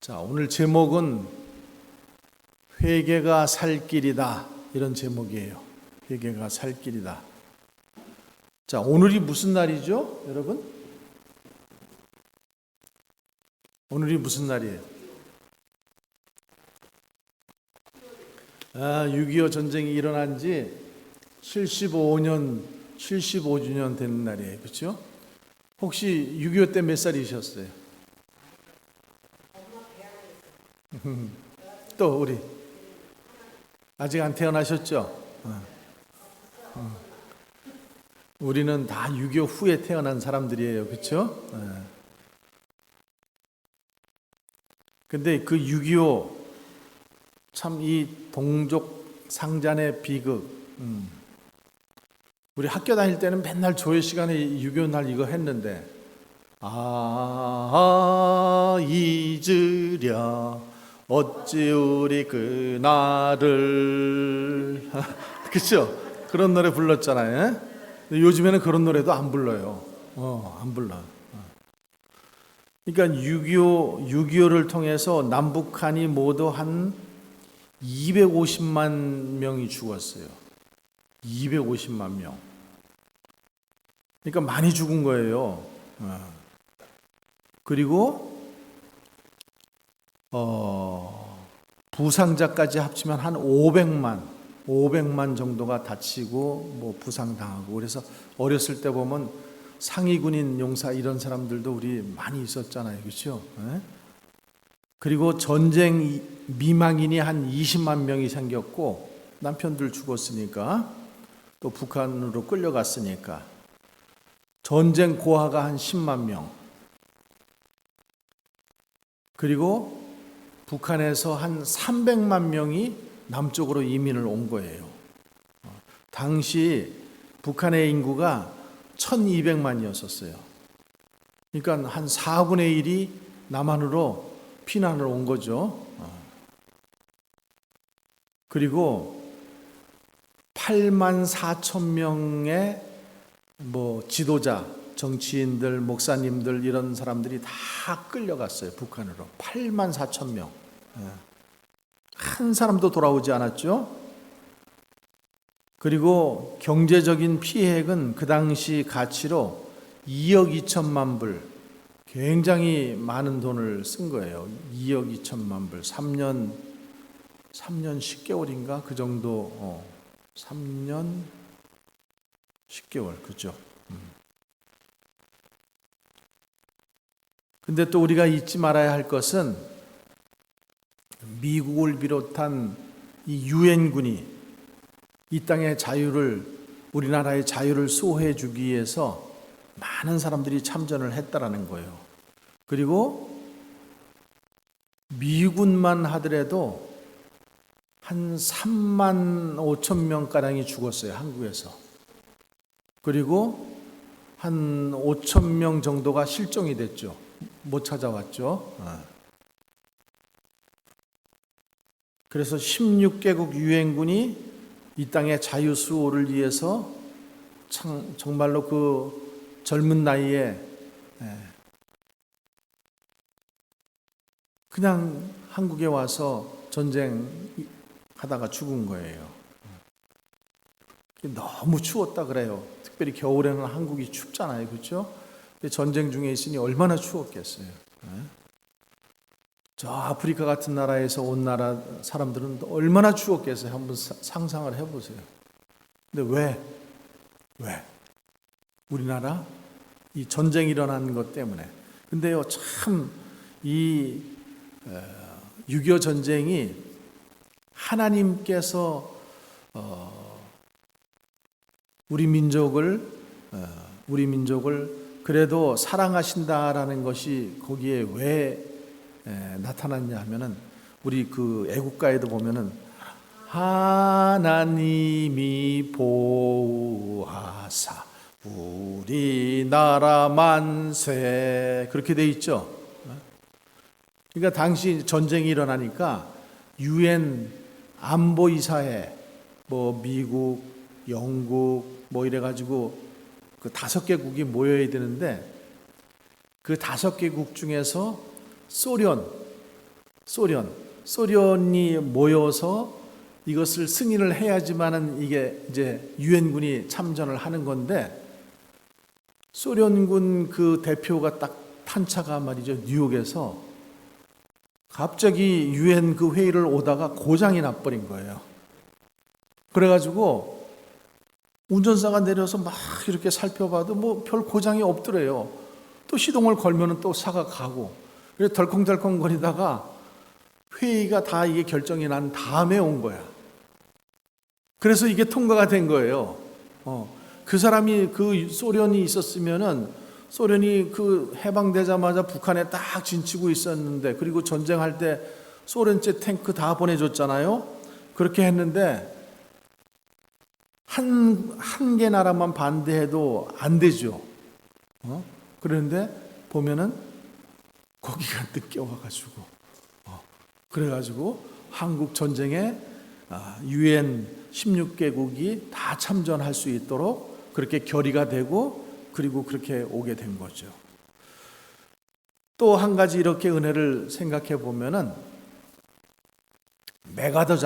자, 오늘 제목은 회개가 살 길이다. 이런 제목이에요. 회개가 살 길이다. 자, 오늘이 무슨 날이죠, 여러분? 오늘이 무슨 날이에요? 6.25 전쟁이 일어난 지 75주년 되는 날이에요. 그렇죠? 혹시 6.25 때 몇 살이셨어요? 또 우리 아직 안 태어나셨죠? 우리는 다 6.25 후에 태어난 사람들이에요. 그렇죠? 근데 그 6.25 참 이 동족 상잔의 비극, 우리 학교 다닐 때는 맨날 조회 시간에 6.25 날 이거 했는데 잊으랴 어찌 우리 그날을 그렇죠? 그런 노래 불렀잖아요. 근데 요즘에는 그런 노래도 안 불러요. 안 불러. 그러니까 6.25를 통해서 남북한이 모두 한 250만 명이 죽었어요. 250만 명. 그러니까 많이 죽은 거예요. 그리고 부상자까지 합치면 한 500만 정도가 다치고 뭐 부상당하고, 그래서 어렸을 때 보면 상위군인 용사 이런 사람들도 우리 많이 있었잖아요. 그렇죠? 그리고 전쟁 미망인이 한 20만 명이 생겼고, 남편들 죽었으니까 또 북한으로 끌려갔으니까 전쟁 고아가 한 10만 명, 그리고 북한에서 한 300만 명이 남쪽으로 이민을 온 거예요. 당시 북한의 인구가 1200만이었었어요. 그러니까 한 4분의 1이 남한으로 피난을 온 거죠. 그리고 8만 4천 명의 지도자, 정치인들, 목사님들 이런 사람들이 다 끌려갔어요. 북한으로. 8만 4천 명. 한 사람도 돌아오지 않았죠. 그리고 경제적인 피해액은 그 당시 가치로 2억 2천만 불, 굉장히 많은 돈을 쓴 거예요. 2억 2천만 불. 3년 10개월인가 그 정도. 3년 10개월. 그죠? 근데 또 우리가 잊지 말아야 할 것은 미국을 비롯한 이 유엔군이 이 땅의 자유를, 우리나라의 자유를 수호해 주기 위해서 많은 사람들이 참전을 했다라는 거예요. 그리고 미군만 하더라도 한 3만 5천 명가량이 죽었어요. 한국에서. 그리고 한 5천 명 정도가 실종이 됐죠. 못 찾아왔죠. 그래서 16개국 유엔군이 이 땅의 자유 수호를 위해서 정말로 그 젊은 나이에 그냥 한국에 와서 전쟁하다가 죽은 거예요. 너무 추웠다 그래요. 특별히 겨울에는 한국이 춥잖아요. 그렇죠? 전쟁 중에 있으니 얼마나 추웠겠어요. 저 아프리카 같은 나라에서 온 나라 사람들은 얼마나 추웠겠어요. 한번 상상을 해보세요. 근데 왜? 우리나라 이 전쟁이 일어난 것 때문에. 근데요, 참 이 6.25 전쟁이 하나님께서 우리 민족을 그래도 사랑하신다라는 것이 거기에 왜 나타났냐 하면은, 우리 그 애국가에도 보면은 하나님이 보호하사 우리나라 만세, 그렇게 돼 있죠. 그러니까 당시 전쟁이 일어나니까 유엔 안보이사에 미국, 영국 이래가지고 그 5개국이 모여야 되는데, 그 5개국 중에서 소련, 소련이 모여서 이것을 승인을 해야지만은 이게 이제 유엔군이 참전을 하는 건데, 소련군 그 대표가 딱 탄차가 말이죠, 뉴욕에서 갑자기 유엔 그 회의를 오다가 고장이 나버린 거예요. 그래가지고 운전사가 내려서 막 이렇게 살펴봐도 뭐 별 고장이 없더래요. 또 시동을 걸면은 또 차가 가고, 그래서 덜컹덜컹 거리다가 회의가 다 이게 결정이 난 다음에 온 거야. 그래서 이게 통과가 된 거예요. 그 사람이 그 소련이 있었으면은, 소련이 그 해방되자마자 북한에 딱 진치고 있었는데, 그리고 전쟁할 때 소련제 탱크 다 보내줬잖아요. 그렇게 했는데 한 개 나라만 반대해도 안 되죠. 그런데 보면은 거기가 늦게 와가지고, 그래가지고 한국 전쟁에 유엔 16개국이 다 참전할 수 있도록 그렇게 결의가 되고, 그리고 그렇게 오게 된 거죠. 또 한 가지 이렇게 은혜를 생각해 보면은, 메가더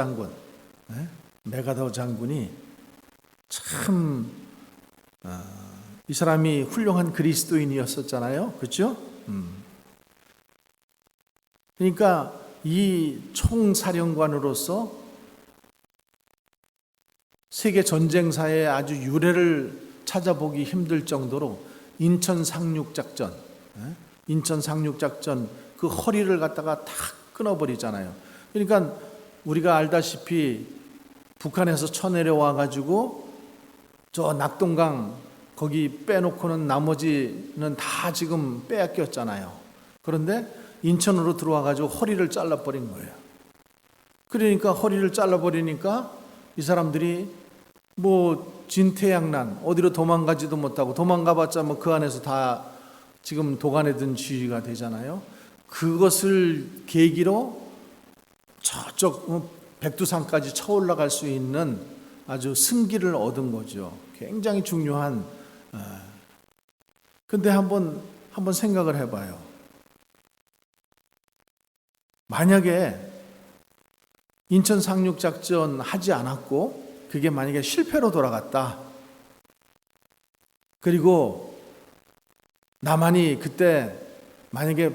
장군이 참 이 사람이 훌륭한 그리스도인이었었잖아요. 그렇죠? 그러니까 이 총사령관으로서 세계 전쟁사에 아주 유래를 찾아보기 힘들 정도로 인천 상륙작전 그 허리를 갖다가 탁 끊어버리잖아요. 그러니까 우리가 알다시피 북한에서 쳐내려와 가지고 저 낙동강 거기 빼놓고는 나머지는 다 지금 빼앗겼잖아요. 그런데 인천으로 들어와 가지고 허리를 잘라버린 거예요. 그러니까 허리를 잘라버리니까 이 사람들이 뭐 진퇴양난, 어디로 도망가지도 못하고, 도망가봤자 뭐 그 안에서 다 지금 도간에 든 쥐가 되잖아요. 그것을 계기로 저쪽 백두산까지 쳐 올라갈 수 있는 아주 승기를 얻은 거죠. 굉장히 중요한. 근데 한번 생각을 해봐요. 만약에 인천 상륙작전 하지 않았고 그게 만약에 실패로 돌아갔다. 그리고 남한이 그때 만약에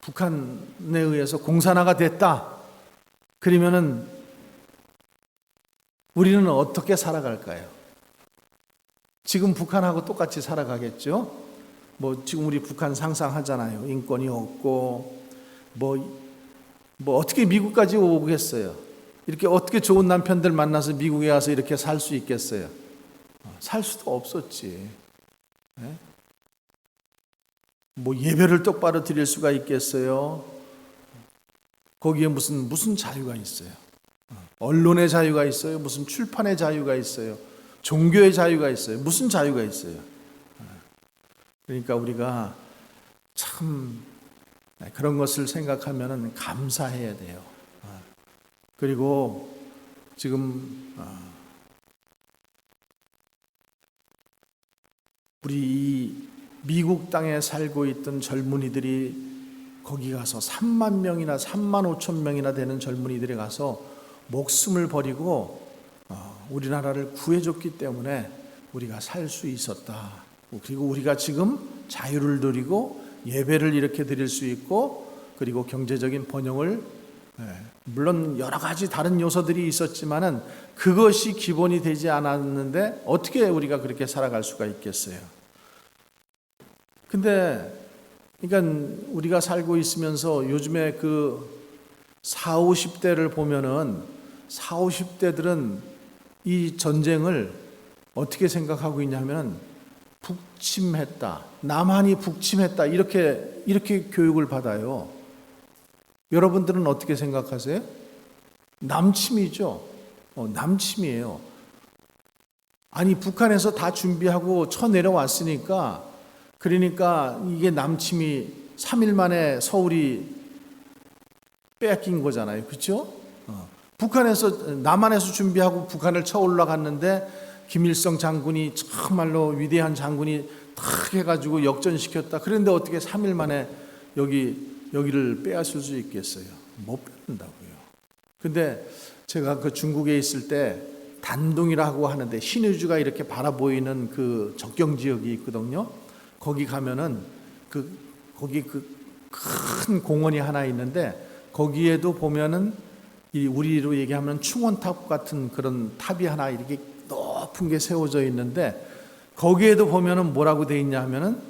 북한에 의해서 공산화가 됐다. 그러면은 우리는 어떻게 살아갈까요? 지금 북한하고 똑같이 살아가겠죠? 뭐 지금 우리 북한 상상하잖아요. 인권이 없고 뭐 어떻게 미국까지 오겠어요? 이렇게 어떻게 좋은 남편들 만나서 미국에 와서 이렇게 살 수 있겠어요? 살 수도 없었지. 네? 뭐 예배를 똑바로 드릴 수가 있겠어요? 거기에 무슨 자유가 있어요? 언론의 자유가 있어요? 무슨 출판의 자유가 있어요? 종교의 자유가 있어요? 무슨 자유가 있어요? 그러니까 우리가 참 그런 것을 생각하면 감사해야 돼요. 그리고 지금 우리 이 미국 땅에 살고 있던 젊은이들이 거기 가서 3만 명이나 3만 5천 명이나 되는 젊은이들이 가서 목숨을 버리고 우리나라를 구해줬기 때문에 우리가 살 수 있었다. 그리고 우리가 지금 자유를 누리고 예배를 이렇게 드릴 수 있고, 그리고 경제적인 번영을, 물론 여러 가지 다른 요소들이 있었지만은 그것이 기본이 되지 않았는데 어떻게 우리가 그렇게 살아갈 수가 있겠어요? 근데 그러니까 우리가 살고 있으면서 요즘에 그 40, 50대를 보면은 40, 50대들은 이 전쟁을 어떻게 생각하고 있냐면 북침했다, 남한이 북침했다, 이렇게 교육을 받아요. 여러분들은 어떻게 생각하세요? 남침이죠. 남침이에요. 아니 북한에서 다 준비하고 쳐 내려왔으니까, 그러니까 이게 남침이 3일 만에 서울이 빼앗긴 거잖아요. 그렇죠? 북한에서, 남한에서 준비하고 북한을 쳐 올라갔는데 김일성 장군이 정말로 위대한 장군이 탁 해가지고 역전시켰다. 그런데 어떻게 3일 만에 여기를 빼앗을 수 있겠어요? 못 뺏는다고요. 근데 제가 그 중국에 있을 때 단둥이라고 하는데 신의주가 이렇게 바라보이는 그 적경 지역이 있거든요. 거기 가면은 거기 큰 공원이 하나 있는데 거기에도 보면은 이 우리로 얘기하면 충원탑 같은 그런 탑이 하나 이렇게 높은 게 세워져 있는데 거기에도 보면은 뭐라고 돼 있냐 하면은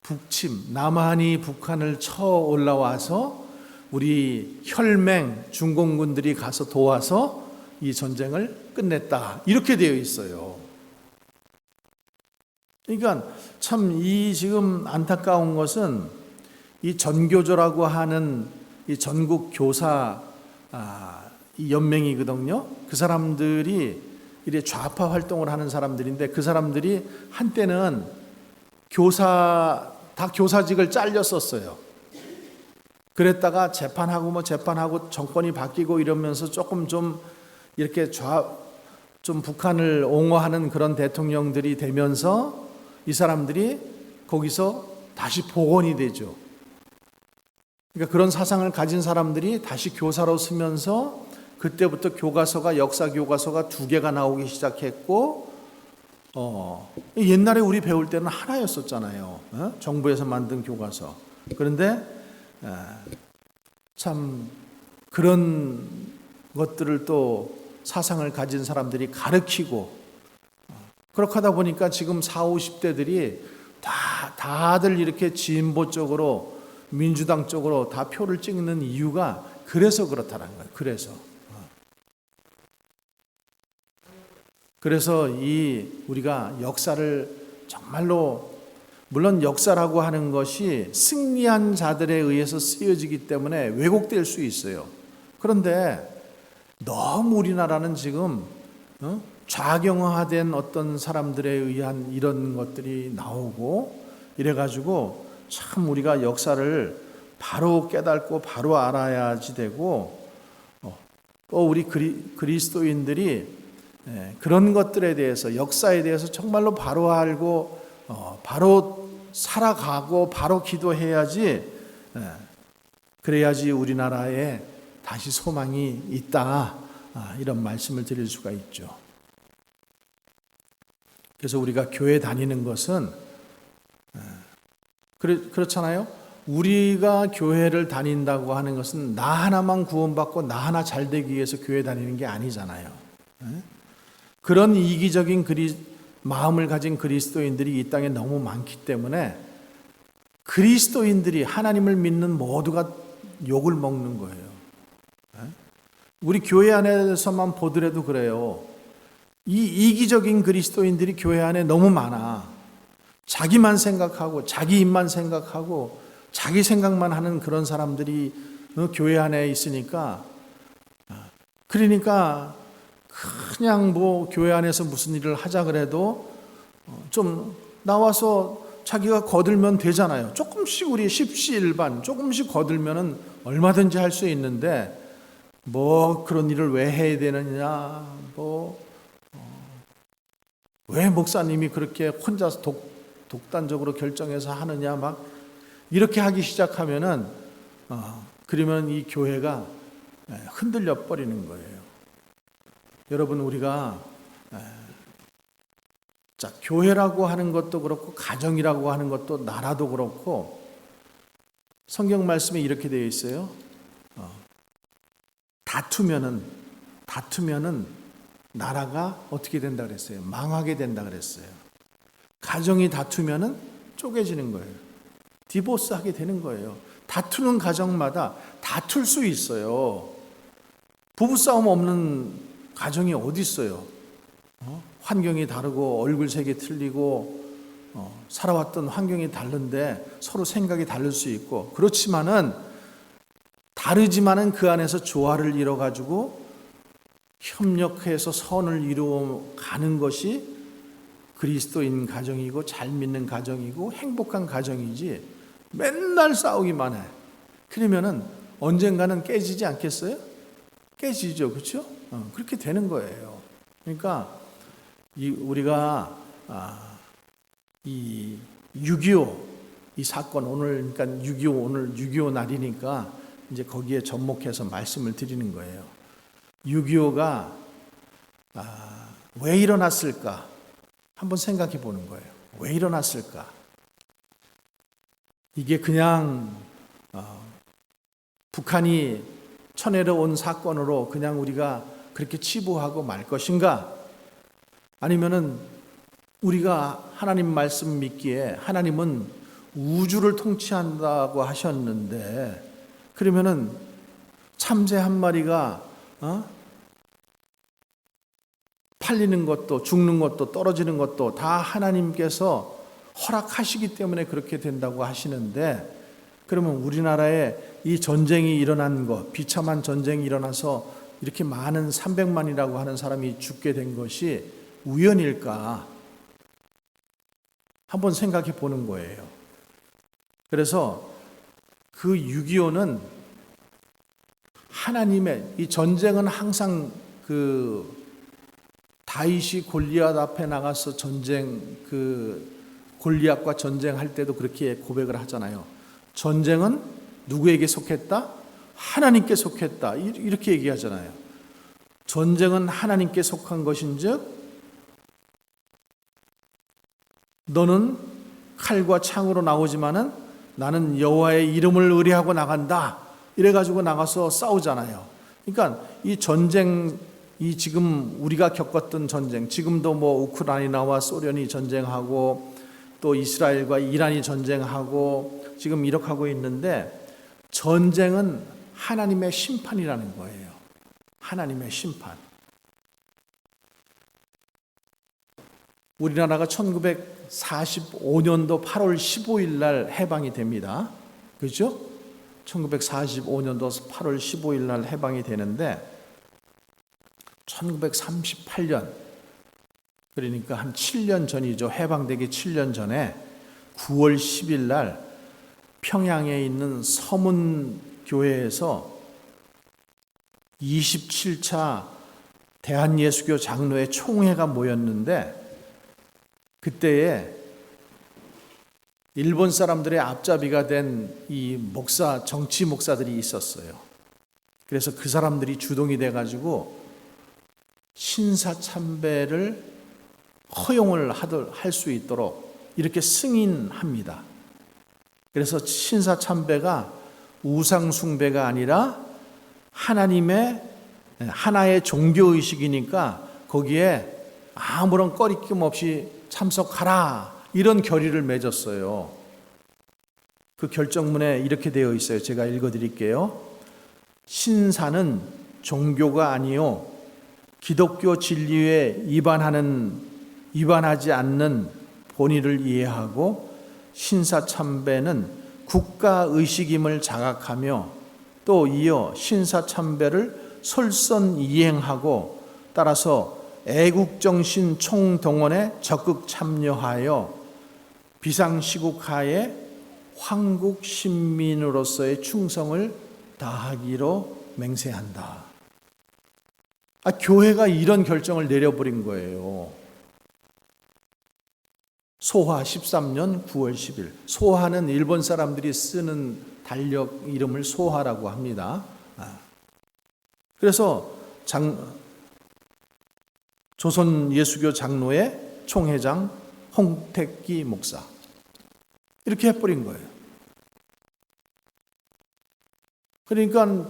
북침, 남한이 북한을 쳐 올라와서 우리 혈맹 중공군들이 가서 도와서 이 전쟁을 끝냈다. 이렇게 되어 있어요. 그러니까 참 이 지금 안타까운 것은 이 전교조라고 하는 이 전국 교사 이 연맹이거든요. 그 사람들이 이래 좌파 활동을 하는 사람들인데 그 사람들이 한때는 다 교사직을 잘렸었어요. 그랬다가 재판하고 정권이 바뀌고 이러면서 조금 좀 이렇게 좀 북한을 옹호하는 그런 대통령들이 되면서 이 사람들이 거기서 다시 복원이 되죠. 그러니까 그런 사상을 가진 사람들이 다시 교사로 서면서 그때부터 역사 교과서가 2개가 나오기 시작했고, 옛날에 우리 배울 때는 하나였었잖아요. 정부에서 만든 교과서. 그런데 참 그런 것들을 또 사상을 가진 사람들이 가르치고 그렇게 하다 보니까 지금 40, 50대들이 다들 이렇게 진보 쪽으로 민주당 쪽으로 다 표를 찍는 이유가 그래서 그렇다는 거예요. 그래서 우리가 역사를 정말로 물론 역사라고 하는 것이 승리한 자들에 의해서 쓰여지기 때문에 왜곡될 수 있어요. 그런데 너무 우리나라는 지금 좌경화된 어떤 사람들에 의한 이런 것들이 나오고 이래가지고 참 우리가 역사를 바로 깨닫고 바로 알아야지 되고 또 우리 그리스도인들이 그런 것들에 대해서 역사에 대해서 정말로 바로 알고 바로 살아가고 바로 기도해야지 그래야지 우리나라에 다시 소망이 있다 이런 말씀을 드릴 수가 있죠. 그래서 우리가 교회 다니는 것은 그렇잖아요. 우리가 교회를 다닌다고 하는 것은 나 하나만 구원받고 나 하나 잘 되기 위해서 교회 다니는 게 아니잖아요. 그런 이기적인 마음을 가진 그리스도인들이 이 땅에 너무 많기 때문에 그리스도인들이 하나님을 믿는 모두가 욕을 먹는 거예요. 우리 교회 안에서만 보더라도 그래요. 이 이기적인 그리스도인들이 교회 안에 너무 많아. 자기만 생각하고 자기 입만 생각하고 자기 생각만 하는 그런 사람들이 교회 안에 있으니까 그러니까 그냥 뭐 교회 안에서 무슨 일을 하자 그래도 좀 나와서 자기가 거들면 되잖아요. 조금씩 우리 십시일반 조금씩 거들면은 얼마든지 할 수 있는데 뭐 그런 일을 왜 해야 되느냐, 왜 목사님이 그렇게 혼자서 독단적으로 결정해서 하느냐, 막 이렇게 하기 시작하면은 그러면 이 교회가 흔들려 버리는 거예요. 여러분 우리가 교회라고 하는 것도 그렇고 가정이라고 하는 것도 나라도 그렇고 성경 말씀에 이렇게 되어 있어요. 다투면은 나라가 어떻게 된다 그랬어요? 망하게 된다 그랬어요. 가정이 다투면은 쪼개지는 거예요. 디보스 하게 되는 거예요. 다투는 가정마다 다툴 수 있어요. 부부싸움 없는 가정이 어디 있어요? 환경이 다르고 얼굴색이 틀리고 살아왔던 환경이 다른데 서로 생각이 다를 수 있고 그렇지만은 다르지만은 그 안에서 조화를 이뤄가지고 협력해서 선을 이루어가는 것이 그리스도인 가정이고 잘 믿는 가정이고 행복한 가정이지 맨날 싸우기만 해. 그러면은 언젠가는 깨지지 않겠어요? 깨지죠, 그렇죠? 그렇게 되는 거예요. 그러니까 우리가 이 6.25 이 사건 오늘 그러니까 6.25 오늘 6.25 날이니까 이제 거기에 접목해서 말씀을 드리는 거예요. 6.25가 왜 일어났을까? 한번 생각해 보는 거예요. 왜 일어났을까? 이게 그냥 북한이 쳐내려 온 사건으로 그냥 우리가 그렇게 치부하고 말 것인가? 아니면은 우리가 하나님 말씀 믿기에 하나님은 우주를 통치한다고 하셨는데 그러면은 참새 한 마리가 팔리는 것도 죽는 것도 떨어지는 것도 다 하나님께서 허락하시기 때문에 그렇게 된다고 하시는데 그러면 우리나라에 이 전쟁이 일어난 것, 비참한 전쟁이 일어나서 이렇게 많은 300만이라고 하는 사람이 죽게 된 것이 우연일까? 한번 생각해 보는 거예요. 그래서 그 6.25는 하나님의 이 전쟁은 항상 그 다윗이 골리앗 앞에 나가서 골리앗과 전쟁할 때도 그렇게 고백을 하잖아요. 전쟁은 누구에게 속했다? 하나님께 속했다. 이렇게 얘기하잖아요. 전쟁은 하나님께 속한 것인즉 너는 칼과 창으로 나오지만은 나는 여호와의 이름을 의뢰하고 나간다. 이래가지고 나가서 싸우잖아요. 그러니까 이 전쟁, 이 지금 우리가 겪었던 전쟁, 지금도 뭐 우크라이나와 소련이 전쟁하고 또 이스라엘과 이란이 전쟁하고 지금 이렇게 하고 있는데 전쟁은 하나님의 심판이라는 거예요. 하나님의 심판. 우리나라가 1945년도 8월 15일 날 해방이 됩니다. 그렇죠? 1945년도 8월 15일 날 해방이 되는데 1938년 그러니까 한 7년 전이죠. 해방되기 7년 전에 9월 10일 날 평양에 있는 서문교회에서 27차 대한예수교 장로회 총회가 모였는데 그때에 일본 사람들의 앞잡이가 된 이 정치 목사들이 있었어요. 그래서 그 사람들이 주동이 돼가지고 신사참배를 허용을 할 수 있도록 이렇게 승인합니다. 그래서 신사참배가 우상숭배가 아니라 하나님의 하나의 종교의식이니까 거기에 아무런 꺼리낌 없이 참석하라 이런 결의를 맺었어요. 그 결정문에 이렇게 되어 있어요. 제가 읽어드릴게요. 신사는 종교가 아니요 기독교 진리에 위반하지 않는 본의를 이해하고 신사참배는 국가의식임을 자각하며 또 이어 신사참배를 솔선 이행하고 따라서 애국정신 총동원에 적극 참여하여 비상시국하에 황국 신민으로서의 충성을 다하기로 맹세한다. 교회가 이런 결정을 내려버린 거예요. 소화 13년 9월 10일. 소화는 일본 사람들이 쓰는 달력 이름을 소화라고 합니다. 그래서 조선 예수교 장로회 총회장 홍택기 목사 이렇게 해버린 거예요. 그러니까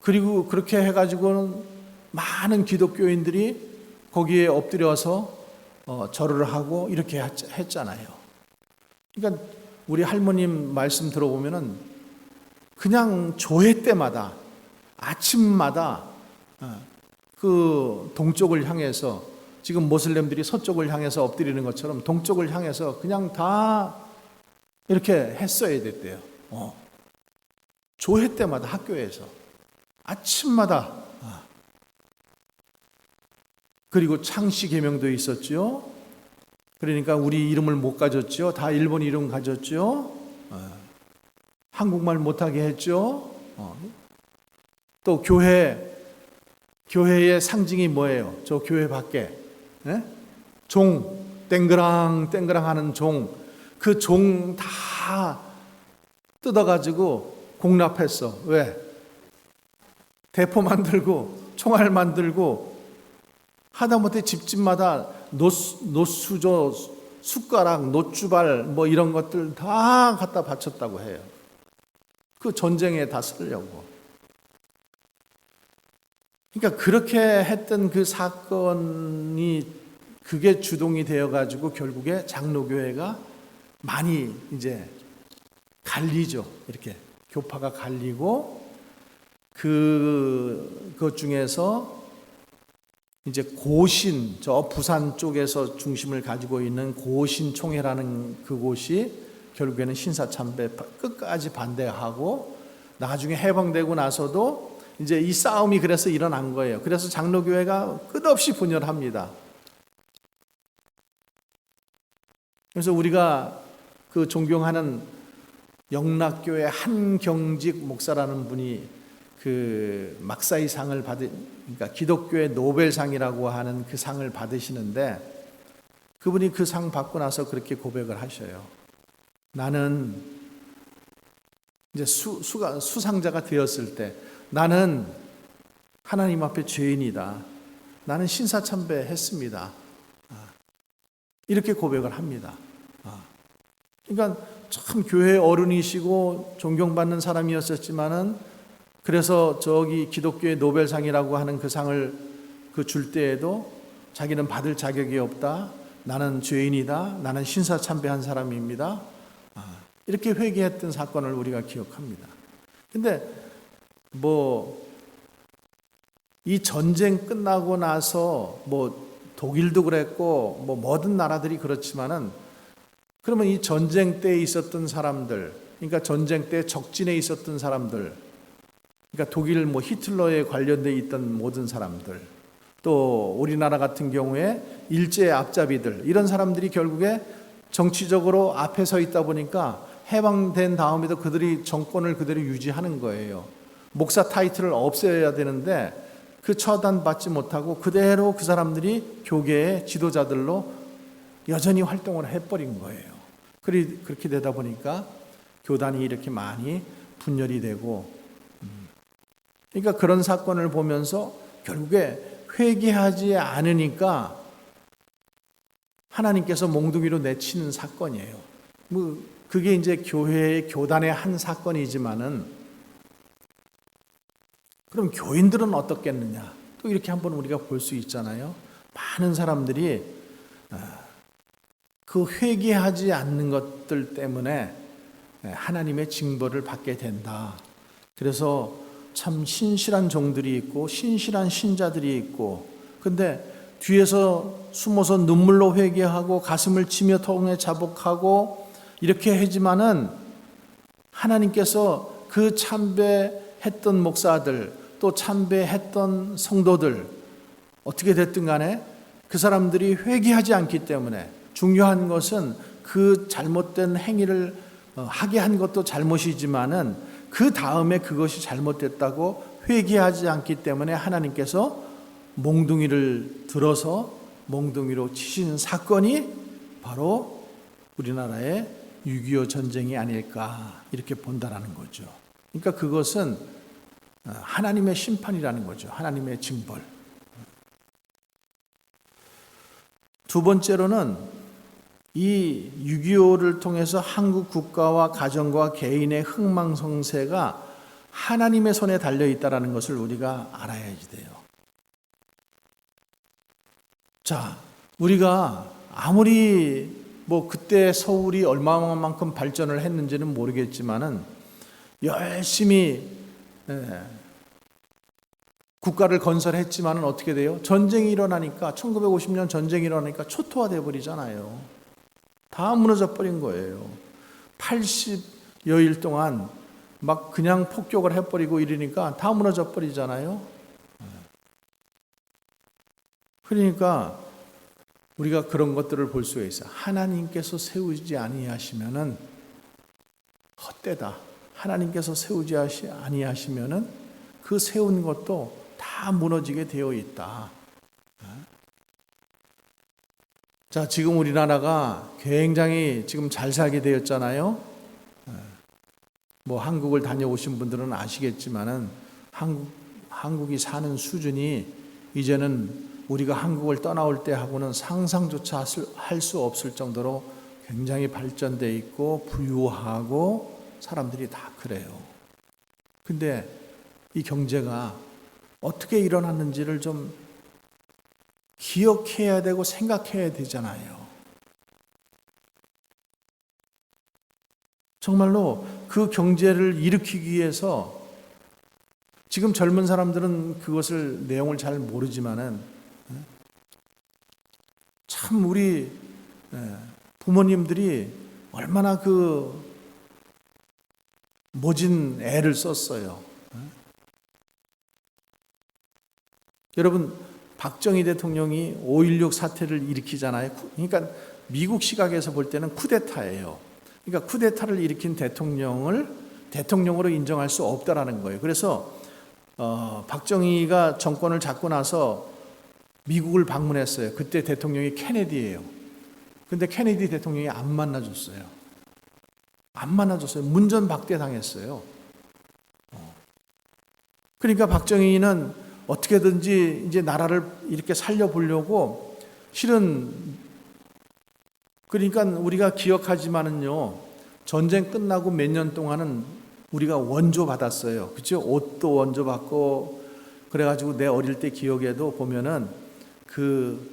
그리고 그렇게 해가지고는 많은 기독교인들이 거기에 엎드려서 절을 하고 이렇게 했잖아요. 그러니까 우리 할머님 말씀 들어보면은 그냥 조회 때마다 아침마다 그 동쪽을 향해서 지금 모슬렘들이 서쪽을 향해서 엎드리는 것처럼 동쪽을 향해서 그냥 다 이렇게 했어야 됐대요. 조회 때마다 학교에서 아침마다 그리고 창씨 계명도 있었죠. 그러니까 우리 이름을 못 가졌죠. 다 일본 이름 가졌죠. 한국말 못하게 했죠. 또 교회의 상징이 뭐예요? 저 교회 밖에 종 땡그랑 하는 종 그 종 다 뜯어가지고 공납했어. 왜? 대포 만들고 총알 만들고 하다못해 집집마다 노수저, 숟가락, 노주발 뭐 이런 것들 다 갖다 바쳤다고 해요. 그 전쟁에 다 쓰려고. 그러니까 그렇게 했던 그 사건이 그게 주동이 되어가지고 결국에 장로교회가 많이 이제 갈리죠. 이렇게 교파가 갈리고 그것 중에서 이제 고신, 저 부산 쪽에서 중심을 가지고 있는 고신총회라는 그곳이 결국에는 신사참배 끝까지 반대하고 나중에 해방되고 나서도 이제 이 싸움이 그래서 일어난 거예요. 그래서 장로교회가 끝없이 분열합니다. 그래서 우리가 그 존경하는 영락교회 한경직 목사라는 분이 그 막사이 상을 그러니까 기독교의 노벨상이라고 하는 그 상을 받으시는데 그분이 그 상 받고 나서 그렇게 고백을 하셔요. 나는 이제 수상자가 되었을 때 나는 하나님 앞에 죄인이다. 나는 신사참배했습니다. 이렇게 고백을 합니다. 그러니까 참 교회 어른이시고 존경받는 사람이었었지만은 그래서 저기 기독교의 노벨상이라고 하는 그 상을 그 줄 때에도 자기는 받을 자격이 없다. 나는 죄인이다. 나는 신사참배한 사람입니다. 이렇게 회개했던 사건을 우리가 기억합니다. 근데 이 전쟁 끝나고 나서 독일도 그랬고 모든 나라들이 그렇지만은 그러면 이 전쟁 때에 있었던 사람들, 그러니까 전쟁 때 적진에 있었던 사람들, 그러니까 독일 히틀러에 관련돼 있던 모든 사람들, 또 우리나라 같은 경우에 일제 앞잡이들 이런 사람들이 결국에 정치적으로 앞에 서 있다 보니까 해방된 다음에도 그들이 정권을 그대로 유지하는 거예요. 목사 타이틀을 없애야 되는데 그 처단받지 못하고 그대로 그 사람들이 교계의 지도자들로 여전히 활동을 해버린 거예요. 그렇게 되다 보니까 교단이 이렇게 많이 분열이 되고, 그러니까 그런 사건을 보면서 결국에 회개하지 않으니까 하나님께서 몽둥이로 내치는 사건이에요. 그게 이제 교단의 한 사건이지만은, 그럼 교인들은 어떻겠느냐? 또 이렇게 한번 우리가 볼 수 있잖아요. 많은 사람들이 그 회개하지 않는 것들 때문에 하나님의 징벌을 받게 된다. 그래서 참 신실한 종들이 있고 신실한 신자들이 있고, 근데 뒤에서 숨어서 눈물로 회개하고 가슴을 치며 통에 자복하고 이렇게 하지만은 하나님께서 그 참배했던 목사들 또 참배했던 성도들 어떻게 됐든 간에 그 사람들이 회개하지 않기 때문에, 중요한 것은 그 잘못된 행위를 하게 한 것도 잘못이지만은 그 다음에 그것이 잘못됐다고 회개하지 않기 때문에 하나님께서 몽둥이를 들어서 몽둥이로 치시는 사건이 바로 우리나라의 6.25 전쟁이 아닐까 이렇게 본다라는 거죠. 그러니까 그것은 하나님의 심판이라는 거죠. 하나님의 징벌. 두 번째로는 이 6.25를 통해서 한국 국가와 가정과 개인의 흥망성쇠가 하나님의 손에 달려있다는 것을 우리가 알아야지 돼요. 자, 우리가 아무리 그때 서울이 얼마만큼 발전을 했는지는 모르겠지만은 열심히 국가를 건설했지만은 어떻게 돼요? 전쟁이 일어나니까 1950년 전쟁이 일어나니까 초토화돼 버리잖아요. 다 무너져 버린 거예요. 80여일 동안 막 그냥 폭격을 해버리고 이러니까 다 무너져 버리잖아요. 그러니까 우리가 그런 것들을 볼 수가 있어요. 하나님께서 세우지 아니하시면은 헛되다. 하나님께서 세우지 아니하시면은 그 세운 것도 다 무너지게 되어 있다. 자, 지금 우리나라가 굉장히 지금 잘 살게 되었잖아요. 뭐 한국을 다녀오신 분들은 아시겠지만은 한국이 사는 수준이 이제는 우리가 한국을 떠나올 때 하고는 상상조차 할 수 없을 정도로 굉장히 발전돼 있고 부유하고 사람들이 다 그래요. 근데 이 경제가 어떻게 일어났는지를 좀 기억해야 되고 생각해야 되잖아요. 정말로 그 경제를 일으키기 위해서 지금 젊은 사람들은 그것을 내용을 잘 모르지만은 참 우리 부모님들이 얼마나 그 모진 애를 썼어요. 여러분, 박정희 대통령이 5.16 사태를 일으키잖아요. 그러니까 미국 시각에서 볼 때는 쿠데타예요. 그러니까 쿠데타를 일으킨 대통령을 대통령으로 인정할 수 없다라는 거예요. 그래서 박정희가 정권을 잡고 나서 미국을 방문했어요. 그때 대통령이 케네디예요. 근데 케네디 대통령이 안 만나줬어요. 안 만나줬어요. 문전박대 당했어요. 그러니까 박정희는 어떻게든지 이제 나라를 이렇게 살려보려고 실은 그러니까 우리가 기억하지만은요, 전쟁 끝나고 몇 년 동안은 우리가 원조 받았어요. 그렇죠? 옷도 원조 받고 그래가지고 내 어릴 때 기억에도 보면은 그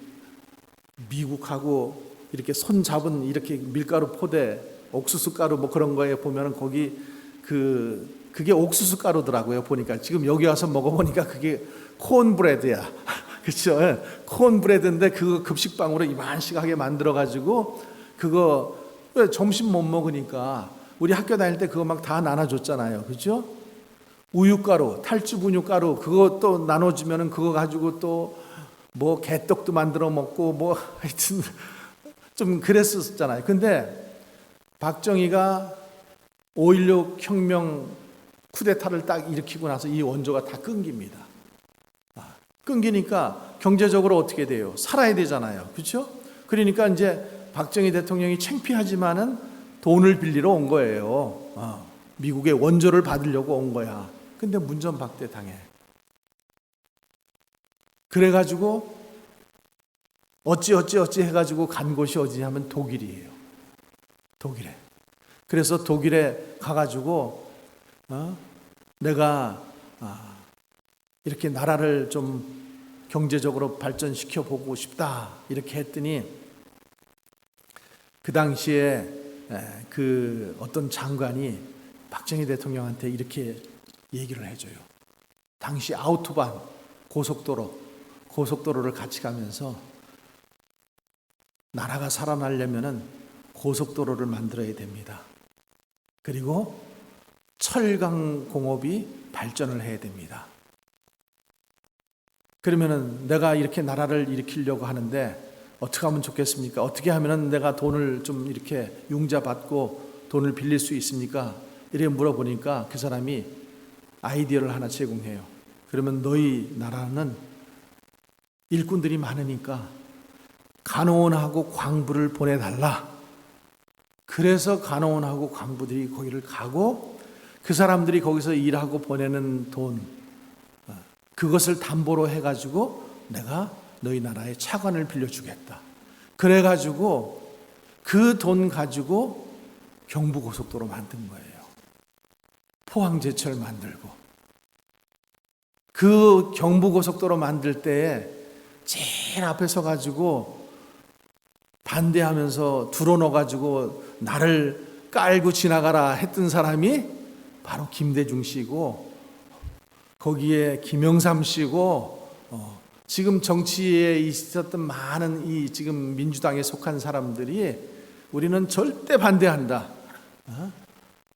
미국하고 이렇게 손 잡은 이렇게 밀가루 포대, 옥수수 가루 뭐 그런 거에 보면은 거기 그게 옥수수 가루더라고요. 보니까 지금 여기 와서 먹어보니까 그게 콘브레드야. 그렇죠? 콘브레드인데 그거 급식빵으로 이만씩하게 만들어가지고 그거 점심 못 먹으니까 우리 학교 다닐 때 그거 막 다 나눠줬잖아요. 그렇죠? 우유가루, 탈주 분유가루 그거 또 나눠주면은 그거 가지고 또 뭐 개떡도 만들어 먹고 뭐 하여튼 좀 그랬었잖아요. 근데 박정희가 5.16 혁명 쿠데타를 딱 일으키고 나서 이 원조가 다 끊깁니다. 끊기니까 경제적으로 어떻게 돼요? 살아야 되잖아요. 그렇죠? 그러니까 이제 박정희 대통령이 창피하지만은 돈을 빌리러 온 거예요. 미국의 원조를 받으려고 온 거야. 근데 문전박대 당해. 그래가지고 어찌 해가지고 간 곳이 어디냐면 독일이에요. 독일에. 그래서 독일에 가가지고 내가 이렇게 나라를 좀 경제적으로 발전시켜 보고 싶다 이렇게 했더니 그 당시에 그 어떤 장관이 박정희 대통령한테 이렇게 얘기를 해줘요. 당시 아우토반 고속도로를 같이 가면서 나라가 살아나려면은 고속도로를 만들어야 됩니다. 그리고 철강 공업이 발전을 해야 됩니다. 그러면은 내가 이렇게 나라를 일으키려고 하는데 어떻게 하면 좋겠습니까? 어떻게 하면은 내가 돈을 좀 이렇게 융자 받고 돈을 빌릴 수 있습니까? 이렇게 물어보니까 그 사람이 아이디어를 하나 제공해요. 그러면 너희 나라는 일꾼들이 많으니까 간호원하고 광부를 보내달라. 그래서 간호원하고 광부들이 거기를 가고 그 사람들이 거기서 일하고 보내는 돈 그것을 담보로 해가지고 내가 너희 나라에 차관을 빌려주겠다. 그래가지고 그 돈 가지고 경부고속도로 만든 거예요. 포항제철 만들고 그 경부고속도로 만들 때에 제일 앞에 서가지고 반대하면서 들어넣어가지고 나를 깔고 지나가라 했던 사람이 바로 김대중 씨고 거기에 김영삼 씨고 지금 정치에 있었던 많은 이 지금 민주당에 속한 사람들이 우리는 절대 반대한다.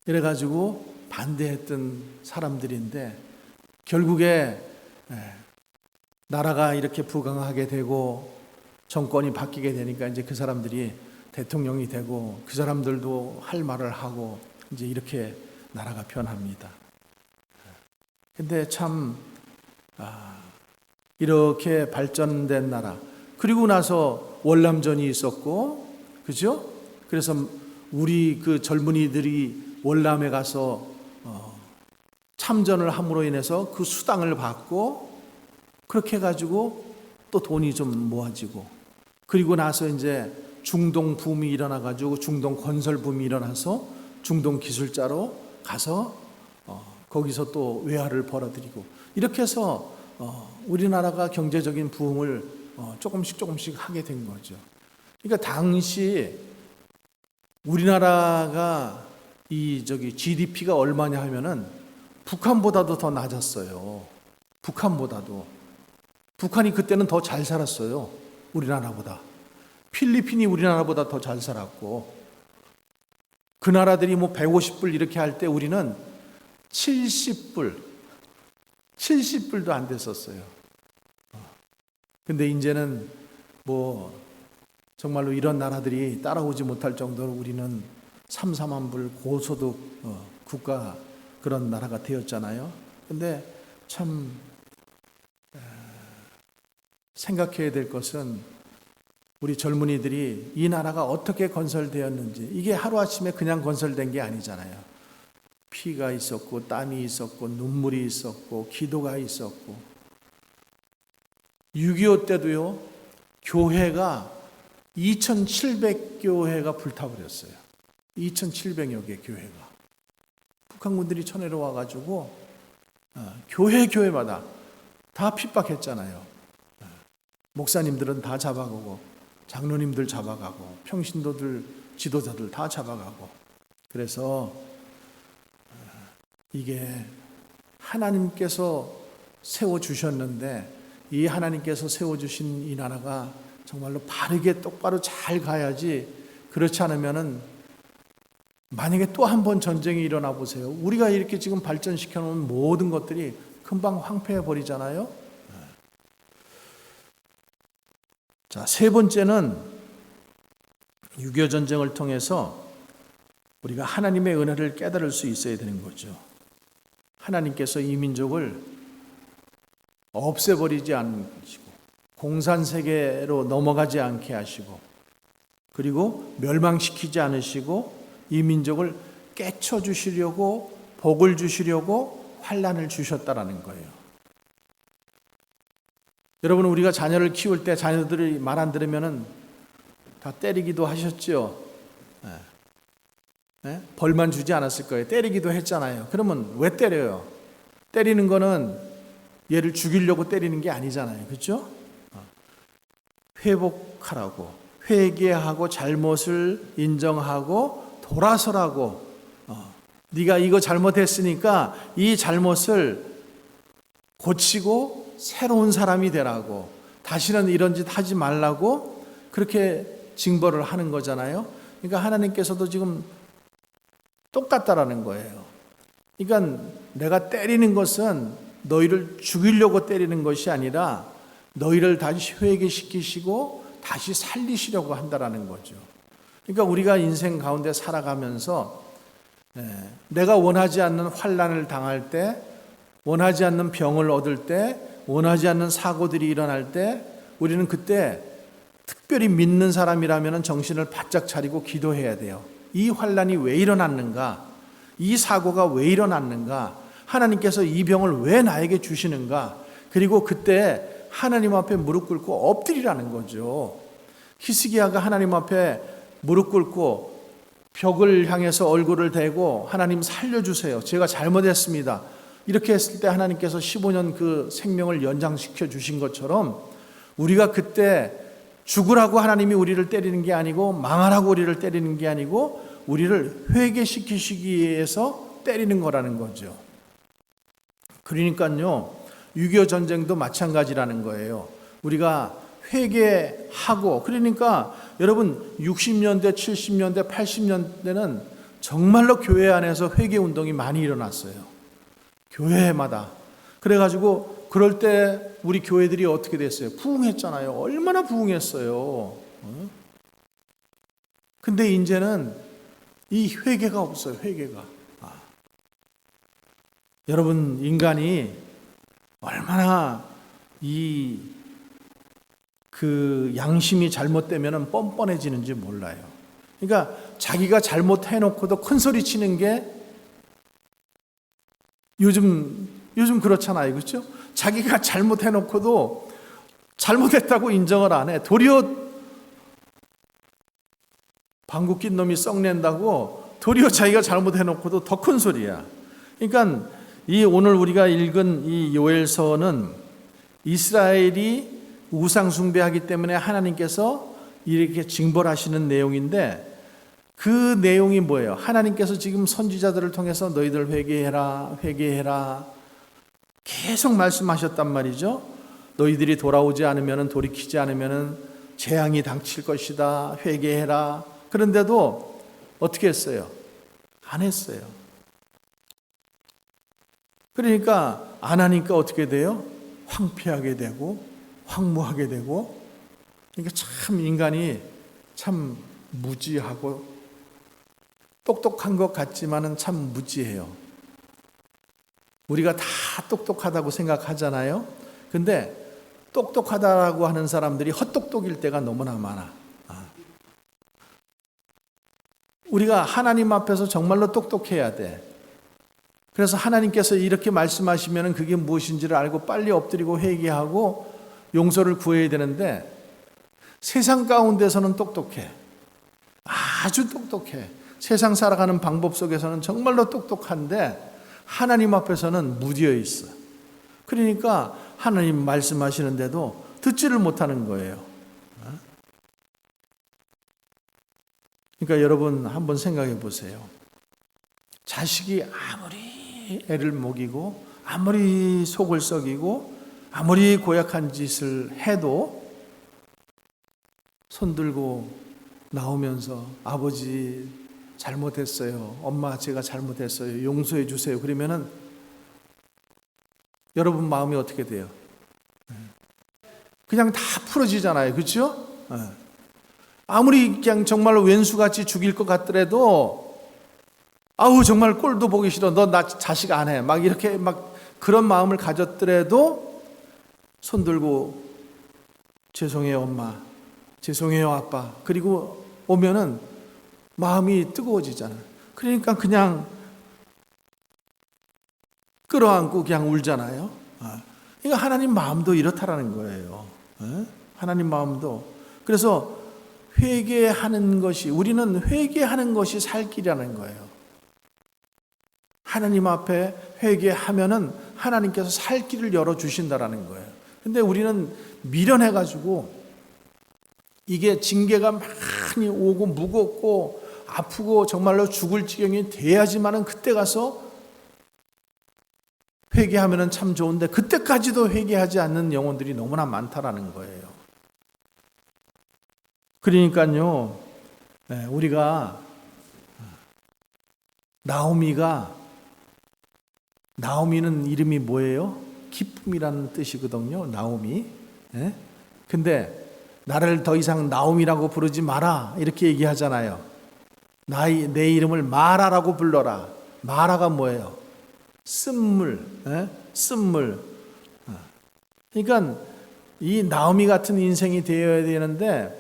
이래가지고 반대했던 사람들인데 결국에 나라가 이렇게 부강하게 되고 정권이 바뀌게 되니까 이제 그 사람들이 대통령이 되고 그 사람들도 할 말을 하고 이제 이렇게 나라가 변합니다. 근데 참 이렇게 발전된 나라 그리고 나서 월남전이 있었고, 그죠? 그래서 우리 그 젊은이들이 월남에 가서 참전을 함으로 인해서 그 수당을 받고, 그렇게 해가지고 또 돈이 좀 모아지고, 그리고 나서 이제 중동 붐이 일어나가지고 중동 건설 붐이 일어나서 중동 기술자로 가서 거기서 또 외화를 벌어들이고, 이렇게 해서 우리나라가 경제적인 부흥을 조금씩 하게 된 거죠. 그러니까 당시 우리나라가 GDP가 얼마냐 하면은 북한보다도 더 낮았어요. 북한보다도. 북한이 그때는 더 잘 살았어요. 우리나라보다. 필리핀이 우리나라보다 더 잘 살았고, 그 나라들이 뭐 150불 이렇게 할 때 우리는 70불도 안 됐었어요. 근데 이제는 뭐 정말로 이런 나라들이 따라오지 못할 정도로 우리는 3, 4만 불 고소득 국가, 그런 나라가 되었잖아요. 근데 참 생각해야 될 것은 우리 젊은이들이 이 나라가 어떻게 건설되었는지, 이게 하루아침에 그냥 건설된 게 아니잖아요. 피가 있었고 땀이 있었고 눈물이 있었고 기도가 있었고, 6.25 때도요, 교회가 2,700교회가 불타버렸어요. 2,700여 개 교회가. 북한군들이 쳐내려 와가지고 교회마다 다 핍박했잖아요. 목사님들은 다 잡아가고, 장로님들 잡아가고, 평신도들, 지도자들 다 잡아가고. 그래서 이게 하나님께서 세워주셨는데, 이 하나님께서 세워주신 이 나라가 정말로 바르게 똑바로 잘 가야지, 그렇지 않으면은 만약에 또 한 번 전쟁이 일어나 보세요. 우리가 이렇게 지금 발전시켜 놓은 모든 것들이 금방 황폐해 버리잖아요. 자, 세 번째는 6.25 전쟁을 통해서 우리가 하나님의 은혜를 깨달을 수 있어야 되는 거죠. 하나님께서 이 민족을 없애버리지 않으시고, 공산세계로 넘어가지 않게 하시고, 그리고 멸망시키지 않으시고, 이 민족을 깨쳐주시려고, 복을 주시려고 환난을 주셨다라는 거예요. 여러분, 우리가 자녀를 키울 때 자녀들이 말 안 들으면은 다 때리기도 하셨죠. 네? 벌만 주지 않았을 거예요. 때리기도 했잖아요. 그러면 왜 때려요? 때리는 거는 얘를 죽이려고 때리는 게 아니잖아요. 그렇죠? 회복하라고, 회개하고, 잘못을 인정하고 돌아서라고. 네가 이거 잘못했으니까 이 잘못을 고치고 새로운 사람이 되라고, 다시는 이런 짓 하지 말라고 그렇게 징벌을 하는 거잖아요. 그러니까 하나님께서도 지금 똑같다라는 거예요. 그러니까 내가 때리는 것은 너희를 죽이려고 때리는 것이 아니라 너희를 다시 회개시키시고 다시 살리시려고 한다라는 거죠. 그러니까 우리가 인생 가운데 살아가면서 내가 원하지 않는 환난을 당할 때, 원하지 않는 병을 얻을 때, 원하지 않는 사고들이 일어날 때, 우리는 그때 특별히 믿는 사람이라면 정신을 바짝 차리고 기도해야 돼요. 이 환난이 왜 일어났는가? 이 사고가 왜 일어났는가? 하나님께서 이 병을 왜 나에게 주시는가? 그리고 그때 하나님 앞에 무릎 꿇고 엎드리라는 거죠. 히스기야가 하나님 앞에 무릎 꿇고 벽을 향해서 얼굴을 대고, 하나님 살려주세요, 제가 잘못했습니다, 이렇게 했을 때 하나님께서 15년 그 생명을 연장시켜 주신 것처럼, 우리가 그때 죽으라고 하나님이 우리를 때리는 게 아니고, 망하라고 우리를 때리는 게 아니고, 우리를 회개시키시기 위해서 때리는 거라는 거죠. 그러니까요, 6.25 전쟁도 마찬가지라는 거예요. 우리가 회개하고, 그러니까 여러분 60년대, 70년대, 80년대는 정말로 교회 안에서 회개 운동이 많이 일어났어요. 교회마다. 그래가지고 그럴 때 우리 교회들이 어떻게 됐어요? 부흥했잖아요. 얼마나 부흥했어요. 근데 이제는 이 회개가 없어요. 회개가. 여러분, 인간이 얼마나 그 양심이 잘못되면 뻔뻔해지는지 몰라요. 그러니까 자기가 잘못해놓고도 큰 소리 치는 게 요즘 그렇잖아요. 그렇죠? 자기가 잘못해놓고도 잘못했다고 인정을 안 해. 도리어 방귀 낀 놈이 썩낸다고 도리어 자기가 잘못해놓고도 더 큰 소리야. 그러니까 이 오늘 우리가 읽은 이 요엘서는 이스라엘이 우상 숭배하기 때문에 하나님께서 이렇게 징벌하시는 내용인데, 그 내용이 뭐예요? 하나님께서 지금 선지자들을 통해서 너희들 회개해라, 회개해라 계속 말씀하셨단 말이죠. 너희들이 돌아오지 않으면, 돌이키지 않으면 재앙이 닥칠 것이다, 회개해라. 그런데도 어떻게 했어요? 안 했어요. 그러니까 안 하니까 어떻게 돼요? 황폐하게 되고 황무하게 되고. 그러니까 참 인간이 참 무지하고 똑똑한 것 같지만은 참 무지해요. 우리가 다 똑똑하다고 생각하잖아요. 근데 똑똑하다라고 하는 사람들이 헛똑똑일 때가 너무나 많아. 우리가 하나님 앞에서 정말로 똑똑해야 돼. 그래서 하나님께서 이렇게 말씀하시면 그게 무엇인지를 알고 빨리 엎드리고 회개하고 용서를 구해야 되는데, 세상 가운데서는 똑똑해. 아주 똑똑해. 세상 살아가는 방법 속에서는 정말로 똑똑한데 하나님 앞에서는 무디어 있어. 그러니까 하나님 말씀하시는데도 듣지를 못하는 거예요. 그러니까 여러분 한번 생각해 보세요. 자식이 아무리 애를 먹이고 아무리 속을 썩이고 아무리 고약한 짓을 해도 손들고 나오면서 아버지 잘못했어요. 엄마 제가 잘못했어요. 용서해 주세요. 그러면은 여러분 마음이 어떻게 돼요? 그냥 다 풀어지잖아요. 그렇죠? 아무리 그냥 정말로 왼수같이 죽일 것 같더라도 아우 정말 꼴도 보기 싫어. 너 나 자식 안 해. 막 이렇게 막 그런 마음을 가졌더라도 손들고 죄송해요 엄마. 죄송해요 아빠. 그리고 오면은 마음이 뜨거워지잖아. 그러니까 그냥 끌어안고 그냥 울잖아요. 그러니까 하나님 마음도 이렇다라는 거예요. 하나님 마음도. 그래서 회개하는 것이, 우리는 회개하는 것이 살 길이라는 거예요. 하나님 앞에 회개하면은 하나님께서 살 길을 열어주신다라는 거예요. 근데 우리는 미련해가지고 이게 징계가 많이 오고 무겁고 아프고 정말로 죽을 지경이 돼야지만은 그때 가서 회개하면은 참 좋은데 그때까지도 회개하지 않는 영혼들이 너무나 많다라는 거예요. 그러니까요, 우리가 나오미는 이름이 뭐예요? 기쁨이라는 뜻이거든요. 나오미. 근데 나를 더 이상 나오미라고 부르지 마라 이렇게 얘기하잖아요. 내 이름을 마라라고 불러라. 마라가 뭐예요? 쓴물. 쓴물. 그러니까 이 나오미 같은 인생이 되어야 되는데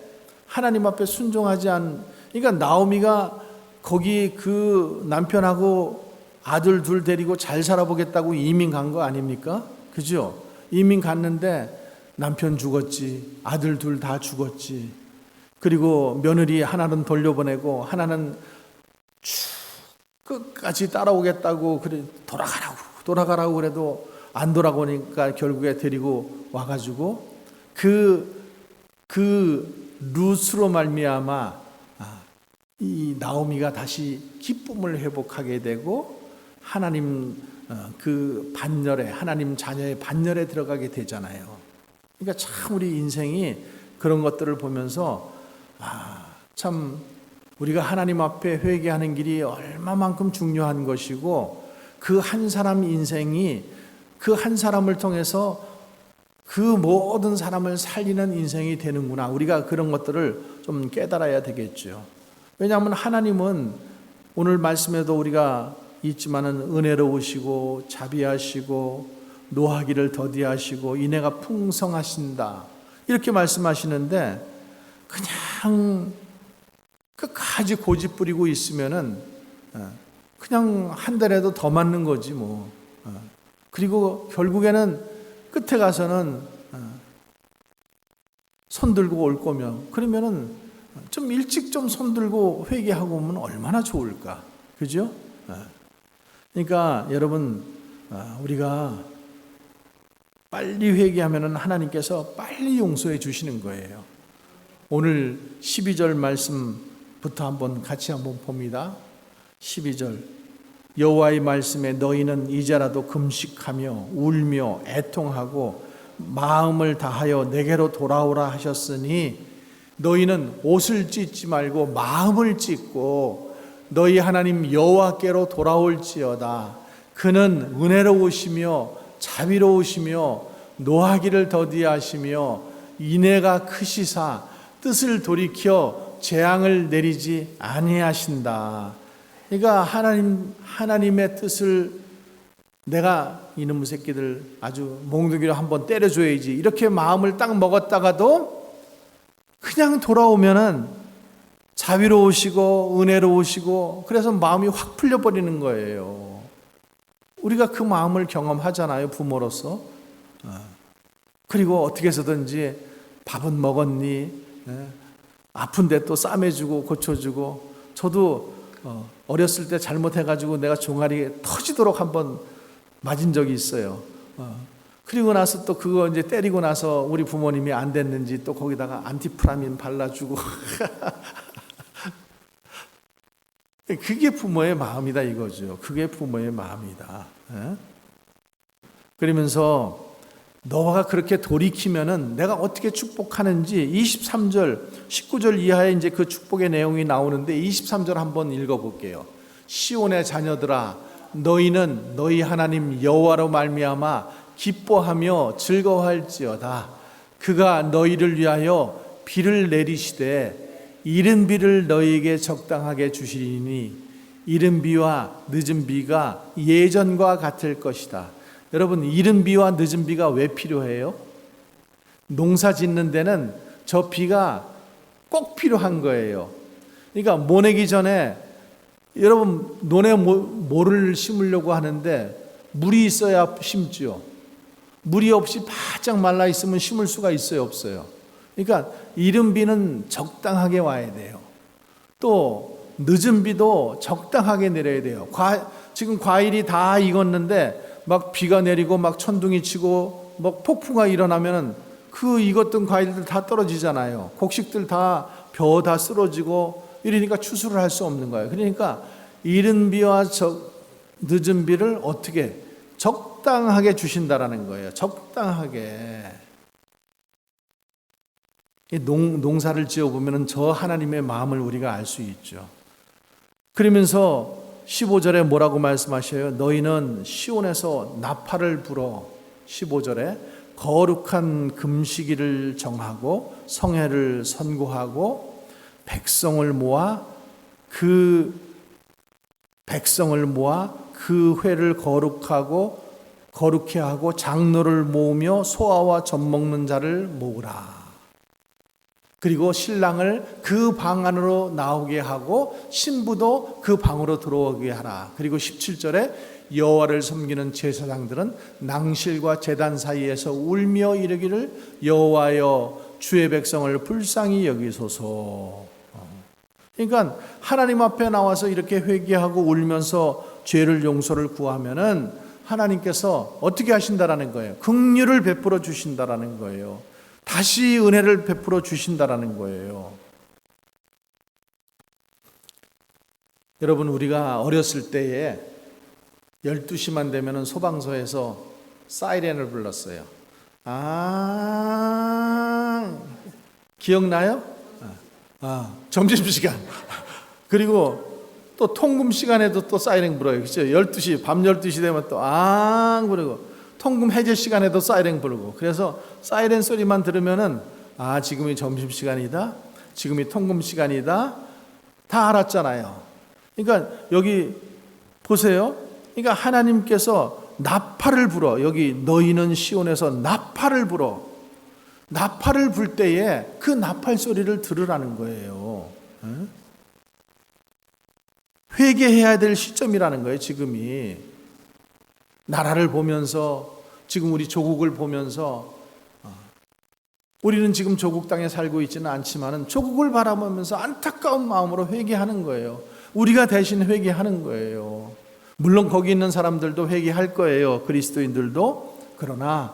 하나님 앞에 순종하지 않은, 그러니까 나오미가 거기 그 남편하고 아들 둘 데리고 잘 살아보겠다고 이민 간 거 아닙니까? 그죠? 이민 갔는데 남편 죽었지, 아들 둘 다 죽었지, 그리고 며느리 하나는 돌려보내고 하나는 끝까지 따라오겠다고 그래 돌아가라고 그래도 안 돌아오니까 결국에 데리고 와가지고 그 룻으로 말미암아 이 나오미가 다시 기쁨을 회복하게 되고 하나님 그 반열에, 하나님 자녀의 반열에 들어가게 되잖아요. 그러니까 참 우리 인생이 그런 것들을 보면서 참 우리가 하나님 앞에 회개하는 길이 얼마만큼 중요한 것이고, 그 한 사람 인생이 그 한 사람을 통해서 그 모든 사람을 살리는 인생이 되는구나. 우리가 그런 것들을 좀 깨달아야 되겠죠. 왜냐하면 하나님은 오늘 말씀에도 우리가 있지만은 은혜로우시고 자비하시고 노하기를 더디하시고 인애가 풍성하신다. 이렇게 말씀하시는데 그냥 끝까지 고집 부리고 있으면은 그냥 한 달에도 더 맞는 거지 뭐. 그리고 결국에는 끝에 가서는 손 들고 올 거면 그러면은 좀 일찍 좀 손 들고 회개하고 오면 얼마나 좋을까, 그죠? 그러니까 여러분, 우리가 빨리 회개하면은 하나님께서 빨리 용서해 주시는 거예요. 오늘 12절 말씀부터 같이 한번 봅니다. 12절 여호와의 말씀에 너희는 이제라도 금식하며 울며 애통하고 마음을 다하여 내게로 돌아오라 하셨으니 너희는 옷을 찢지 말고 마음을 찢고 너희 하나님 여호와께로 돌아올지어다. 그는 은혜로우시며 자비로우시며 노하기를 더디하시며 인애가 크시사 뜻을 돌이켜 재앙을 내리지 아니하신다. 그러니까 하나님의 뜻을 내가 이놈의 새끼들 아주 몽둥이로 한번 때려줘야지 이렇게 마음을 딱 먹었다가도 그냥 돌아오면은 자비로우시고 은혜로우시고 그래서 마음이 확 풀려버리는 거예요. 우리가 그 마음을 경험하잖아요, 부모로서. 그리고 어떻게 해서든지 밥은 먹었니? 아픈데 또 싸매주고 고쳐주고. 저도 어렸을 때 잘못해가지고 내가 종아리에 터지도록 한번 맞은 적이 있어요. 그리고 나서 또 그거 이제 때리고 나서 우리 부모님이 안 됐는지 또 거기다가 안티프라민 발라주고. 그게 부모의 마음이다 이거죠. 그게 부모의 마음이다. 그러면서 너가 그렇게 돌이키면은 내가 어떻게 축복하는지 23절, 19절 이하에 이제 그 축복의 내용이 나오는데 23절 한번 읽어볼게요. 시온의 자녀들아, 너희는 너희 하나님 여호와로 말미암아 기뻐하며 즐거워할지어다. 그가 너희를 위하여 비를 내리시되 이른 비를 너희에게 적당하게 주시리니 이른 비와 늦은 비가 예전과 같을 것이다. 여러분, 이른 비와 늦은 비가 왜 필요해요? 농사 짓는 데는 저 비가 꼭 필요한 거예요. 그러니까 모내기 전에 여러분 논에 모를 심으려고 하는데 물이 있어야 심지요. 물이 없이 바짝 말라 있으면 심을 수가 있어요, 없어요? 그러니까 이른 비는 적당하게 와야 돼요. 또 늦은 비도 적당하게 내려야 돼요. 지금 과일이 다 익었는데 막 비가 내리고 막 천둥이 치고 막 폭풍가 일어나면은 그 익었던 과일들 다 떨어지잖아요. 곡식들 다 벼 다 쓰러지고 이러니까 추수를 할 수 없는 거예요. 그러니까 이른 비와 늦은 비를 어떻게 적당하게 주신다라는 거예요. 적당하게. 농사를 지어보면 저 하나님의 마음을 우리가 알 수 있죠. 그러면서 15절에 뭐라고 말씀하셔요? 너희는 시온에서 나팔을 불어 15절에 거룩한 금식일을 정하고 성회를 선고하고 백성을 모아 그 회를 거룩해 하고 장로를 모으며 소아와 젖 먹는 자를 모으라. 그리고 신랑을 그 방 안으로 나오게 하고 신부도 그 방으로 들어오게 하라. 그리고 17절에 여호와를 섬기는 제사장들은 낭실과 제단 사이에서 울며 이르기를 여호와여 주의 백성을 불쌍히 여기소서. 그러니까 하나님 앞에 나와서 이렇게 회개하고 울면서 죄를 용서를 구하면은 하나님께서 어떻게 하신다라는 거예요? 긍휼을 베풀어 주신다라는 거예요. 다시 은혜를 베풀어 주신다라는 거예요. 여러분, 우리가 어렸을 때에 12시만 되면 소방서에서 사이렌을 불렀어요. 기억나요? 점심시간. 그리고 또 통금 시간에도 또 사이렌 불어요. 그렇죠? 12시, 밤 12시 되면 또 그러고 통금 해제 시간에도 사이렌 부르고. 그래서 사이렌 소리만 들으면은 지금이 점심시간이다, 지금이 통금 시간이다, 다 알았잖아요. 그러니까 여기 보세요. 그러니까 하나님께서 나팔을 불어. 여기 너희는 시온에서 나팔을 불어. 나팔을 불 때에 그 나팔 소리를 들으라는 거예요. 회개해야 될 시점이라는 거예요, 지금이. 나라를 보면서, 지금 우리 조국을 보면서, 우리는 지금 조국 땅에 살고 있지는 않지만 조국을 바라보면서 안타까운 마음으로 회개하는 거예요. 우리가 대신 회개하는 거예요. 물론 거기 있는 사람들도 회개할 거예요, 그리스도인들도. 그러나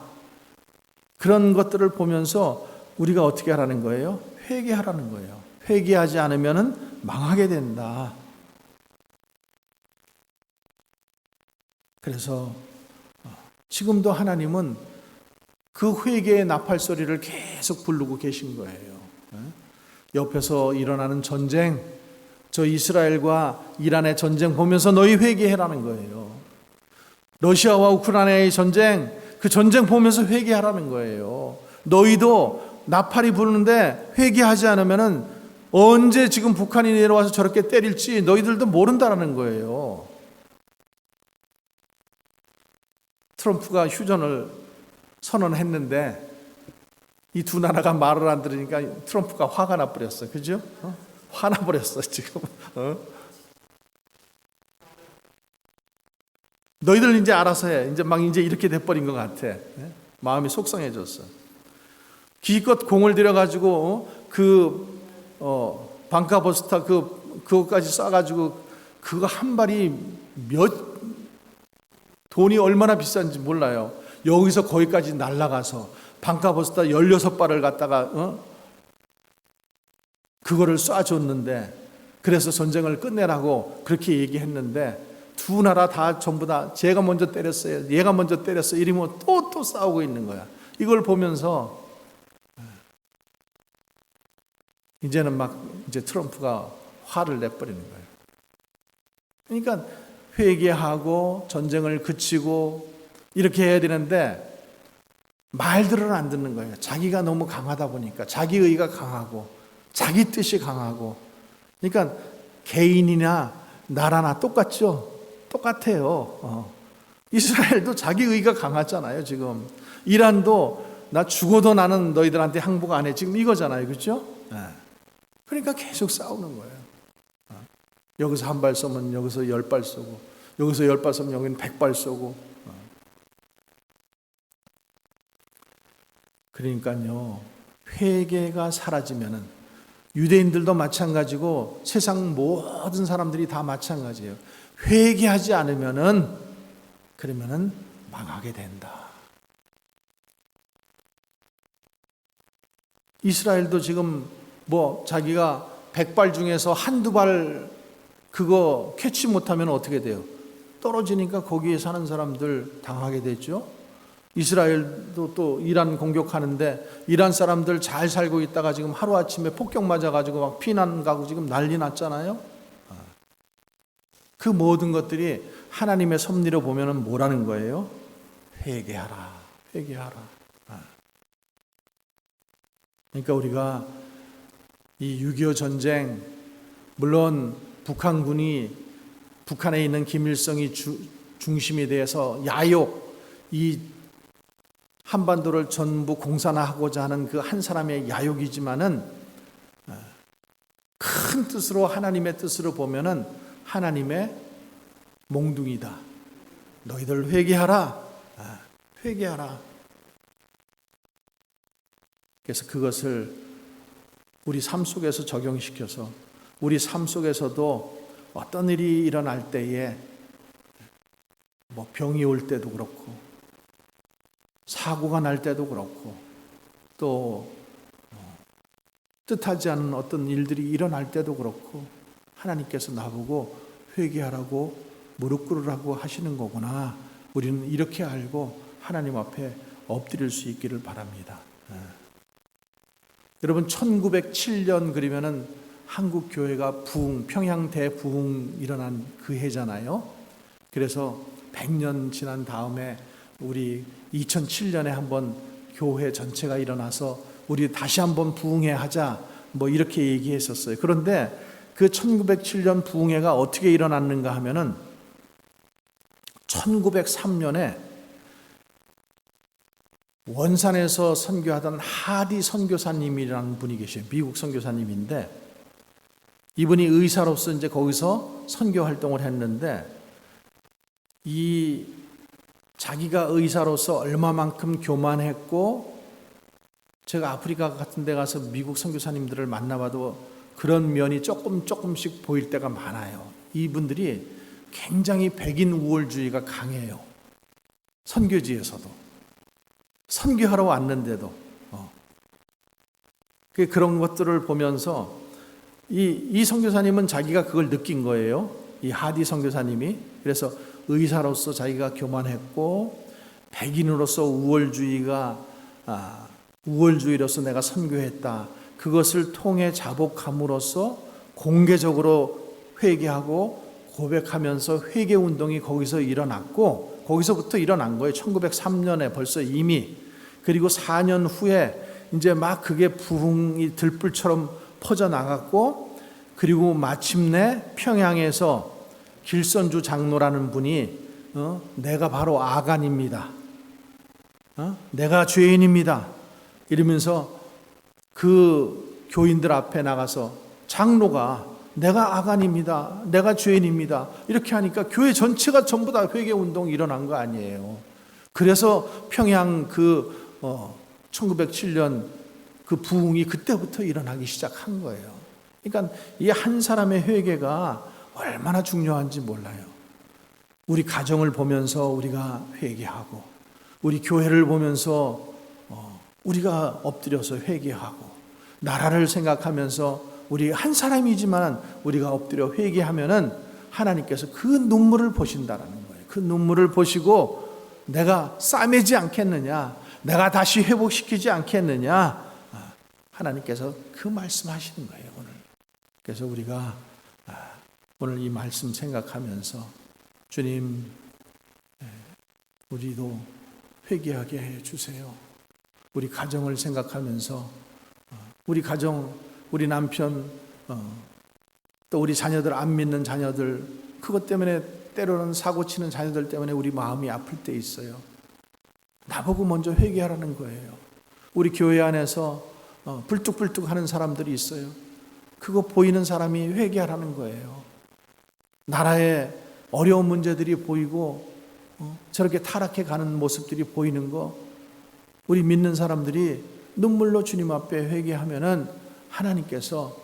그런 것들을 보면서 우리가 어떻게 하라는 거예요? 회개하라는 거예요. 회개하지 않으면 망하게 된다. 그래서 지금도 하나님은 그 회개의 나팔 소리를 계속 부르고 계신 거예요. 옆에서 일어나는 전쟁, 저 이스라엘과 이란의 전쟁 보면서 너희 회개해라는 거예요. 러시아와 우크라이나의 전쟁, 그 전쟁 보면서 회개하라는 거예요. 너희도 나팔이 부르는데 회개하지 않으면 언제 지금 북한이 내려와서 저렇게 때릴지 너희들도 모른다라는 거예요. 트럼프가 휴전을 선언했는데 이 두 나라가 말을 안 들으니까 트럼프가 화가 나버렸어. 그죠? 화나버렸어 지금. 너희들 이제 알아서 해. 이제 이렇게 돼버린 것 같아. 마음이 속상해졌어. 기껏 공을 들여가지고 방카버스타 그거까지 쏴가지고 그거 한 발이 돈이 얼마나 비싼지 몰라요. 여기서 거기까지 날아가서 방카버스타 16발을 갖다가 그거를 쏴줬는데, 그래서 전쟁을 끝내라고 그렇게 얘기했는데 두 나라 다 전부 다 제가 먼저 때렸어요, 얘가 먼저 때렸어요 이러면 또 싸우고 있는 거야. 이걸 보면서 이제는 이제 트럼프가 화를 내버리는 거예요. 그러니까 회개하고 전쟁을 그치고 이렇게 해야 되는데 말들은 안 듣는 거예요. 자기가 너무 강하다 보니까, 자기 의가 강하고 자기 뜻이 강하고. 그러니까 개인이나 나라나 똑같죠. 똑같아요. 이스라엘도 자기 의가 강하잖아요. 지금 이란도 나 죽어도 나는 너희들한테 항복 안 해, 지금 이거잖아요. 그렇죠? 그러니까 계속 싸우는 거예요. 여기서 한 발 쏘면 여기서 10발 쏘고, 여기서 10발 쏘면 여기는 100발 쏘고. 그러니까요, 회개가 사라지면은, 유대인들도 마찬가지고 세상 모든 사람들이 다 마찬가지예요. 회개하지 않으면은, 그러면은 망하게 된다. 이스라엘도 지금 자기가 100발 중에서 한두 발 그거 캐치 못하면 어떻게 돼요? 떨어지니까 거기에 사는 사람들 당하게 되죠. 이스라엘도 또 이란 공격하는데 이란 사람들 잘 살고 있다가 지금 하루아침에 폭격 맞아가지고 막 피난 가고 지금 난리 났잖아요. 그 모든 것들이 하나님의 섭리로 보면은 뭐라는 거예요? 회개하라, 회개하라. 그러니까 우리가 이 6.25 전쟁, 물론 북한에 있는 김일성이 중심이 돼서 야욕, 이 한반도를 전부 공산화하고자 하는 그 한 사람의 야욕이지만은 큰 뜻으로, 하나님의 뜻으로 보면은 하나님의 몽둥이다. 너희들 회개하라, 회개하라. 그래서 그것을 우리 삶 속에서 적용시켜서 우리 삶 속에서도 어떤 일이 일어날 때에 병이 올 때도 그렇고 사고가 날 때도 그렇고 또 뜻하지 않은 어떤 일들이 일어날 때도 그렇고 하나님께서 나보고 회개하라고 무릎 꿇으라고 하시는 거구나. 우리는 이렇게 알고 하나님 앞에 엎드릴 수 있기를 바랍니다. 여러분 1907년 그러면은 한국 교회가 평양 대부흥 일어난 그 해잖아요. 그래서 100년 지난 다음에 우리 2007년에 한번 교회 전체가 일어나서 우리 다시 한번 부흥회 하자 이렇게 얘기했었어요. 그런데 그 1907년 부흥회가 어떻게 일어났는가 하면은 1903년에 원산에서 선교하던 하디 선교사님이라는 분이 계셔요. 미국 선교사님인데 이분이 의사로서 이제 거기서 선교 활동을 했는데 이 자기가 의사로서 얼마만큼 교만했고, 제가 아프리카 같은 데 가서 미국 선교사님들을 만나봐도 그런 면이 조금씩 보일 때가 많아요. 이분들이 굉장히 백인 우월주의가 강해요. 선교지에서도. 선교하러 왔는데도. 그런 것들을 보면서 이 선교사님은 자기가 그걸 느낀 거예요. 이 하디 선교사님이. 그래서 의사로서 자기가 교만했고, 백인으로서 우월주의로서 내가 선교했다. 그것을 통해 자복함으로써 공개적으로 회개하고 고백하면서 회개 운동이 거기서 일어났고, 거기서부터 일어난 거예요. 1903년에 벌써 이미. 그리고 4년 후에 이제 막 그게 부흥이 들불처럼 퍼져나갔고, 그리고 마침내 평양에서 길선주 장로라는 분이 내가 바로 아간입니다. 내가 죄인입니다. 이러면서 그 교인들 앞에 나가서 장로가 내가 아간입니다. 내가 죄인입니다. 이렇게 하니까 교회 전체가 전부 다 회개 운동이 일어난 거 아니에요. 그래서 평양 1907년 그 부흥이 그때부터 일어나기 시작한 거예요. 그러니까 이 한 사람의 회개가 얼마나 중요한지 몰라요. 우리 가정을 보면서 우리가 회개하고, 우리 교회를 보면서 우리가 엎드려서 회개하고, 나라를 생각하면서 우리 한 사람이지만 우리가 엎드려 회개하면은 하나님께서 그 눈물을 보신다라는 거예요. 그 눈물을 보시고 내가 싸매지 않겠느냐, 내가 다시 회복시키지 않겠느냐, 하나님께서 그 말씀하시는 거예요, 오늘. 그래서 우리가 오늘 이 말씀 생각하면서 주님, 우리도 회개하게 해주세요. 우리 가정을 생각하면서 우리 가정, 우리 남편, 또 우리 자녀들, 안 믿는 자녀들, 그것 때문에 때로는 사고치는 자녀들 때문에 우리 마음이 아플 때 있어요. 나보고 먼저 회개하라는 거예요. 우리 교회 안에서 불뚝불뚝 하는 사람들이 있어요. 그거 보이는 사람이 회개하라는 거예요. 나라에 어려운 문제들이 보이고 저렇게 타락해 가는 모습들이 보이는 거, 우리 믿는 사람들이 눈물로 주님 앞에 회개하면은 하나님께서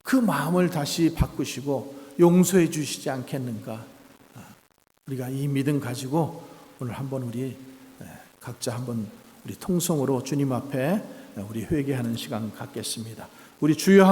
그 마음을 다시 바꾸시고 용서해 주시지 않겠는가. 우리가 이 믿음 가지고 오늘 한번 우리 각자 한번 우리 통성으로 주님 앞에 우리 회개하는 시간 갖겠습니다. 우리 주여